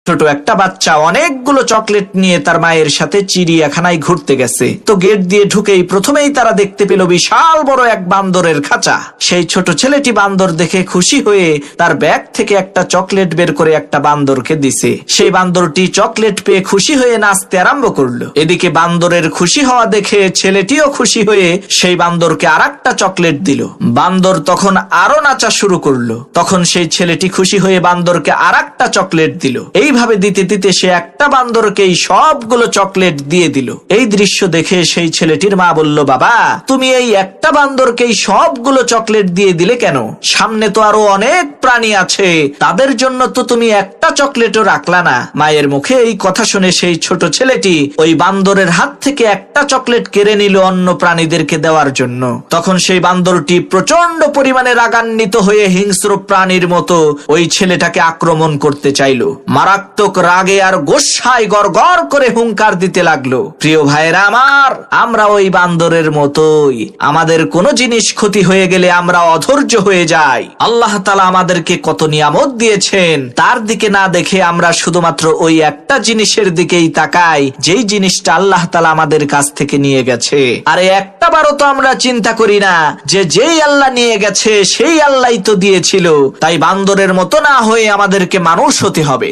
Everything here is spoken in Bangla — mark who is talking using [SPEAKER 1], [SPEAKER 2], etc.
[SPEAKER 1] ছোট একটা বাচ্চা অনেকগুলো চকলেট নিয়ে তার মায়ের সাথে চিড়িয়াখানায় ঘুরতে গেছে। তো গেট দিয়ে ঢুকেই প্রথমেই তারা দেখতে পেল বিশাল বড় এক বান্দরের খাঁচা। সেই ছোট ছেলেটি বান্দর দেখে খুশি হয়ে তার ব্যাগ থেকে একটা চকলেট বের করে একটা বান্দরকে দিছে। সেই বান্দরটি চকলেট পেয়ে খুশি হয়ে নাচতে আরম্ভ করলো। এদিকে বান্দরের খুশি হওয়া দেখে ছেলেটিও খুশি হয়ে সেই বান্দরকে আরেকটা চকলেট দিল। বান্দর তখন আরো নাচা শুরু করলো। তখন সেই ছেলেটি খুশি হয়ে বান্দরকে আরেকটা চকলেট দিল। এইভাবে দিতে দিতে সে একটা বান্দরকেই সবগুলো চকলেট দিয়ে দিল। এই দৃশ্য দেখে সেই ছেলেটির মা বলল, বাবা তুমি এই একটা বান্দরকেই সবগুলো চকলেট দিয়ে দিলে কেন? সামনে তো আরো অনেক প্রাণী আছে, তাদের জন্য তো তুমি একটা চকলেটও রাখলা না। মায়ের মুখে এই কথা শুনে সেই ছোট ছেলেটি ওই বান্দরের হাত থেকে একটা চকলেট কেড়ে নিল অন্য প্রাণীদেরকে দেওয়ার জন্য। তখন সেই বান্দরটি প্রচন্ড পরিমাণে রাগান্বিত হয়ে হিংস্র প্রাণীর মতো ওই ছেলেটাকে আক্রমণ করতে চাইল। মারাত্মক রাগে আর গোসায় গড়গড় করে হুঙ্কার দিতে লাগলো। প্রিয় ভাইরা আমার, আমরা ওই বান্দরের মতোই, আমাদের কোনো জিনিস ক্ষতি হয়ে গেলে আমরা অধৈর্য হয়ে যাই। আল্লাহ তাআলা আমাদেরকে কত নিয়ামত দিয়েছেন, তার দিকে না দেখে আমরা শুধুমাত্র ওই একটা জিনিসের দিকেই তাকাই, যেই জিনিসটা আল্লাহ তাআলা আমাদের কাছ থেকে নিয়ে গেছে। আর একটা বারও তো আমরা চিন্তা করি না যে যেই আল্লাহ নিয়ে গেছে সেই আল্লাহই তো দিয়েছিল। তাই বান্দরের মতো না হয়ে আমাদেরকে মানুষ হতে হবে।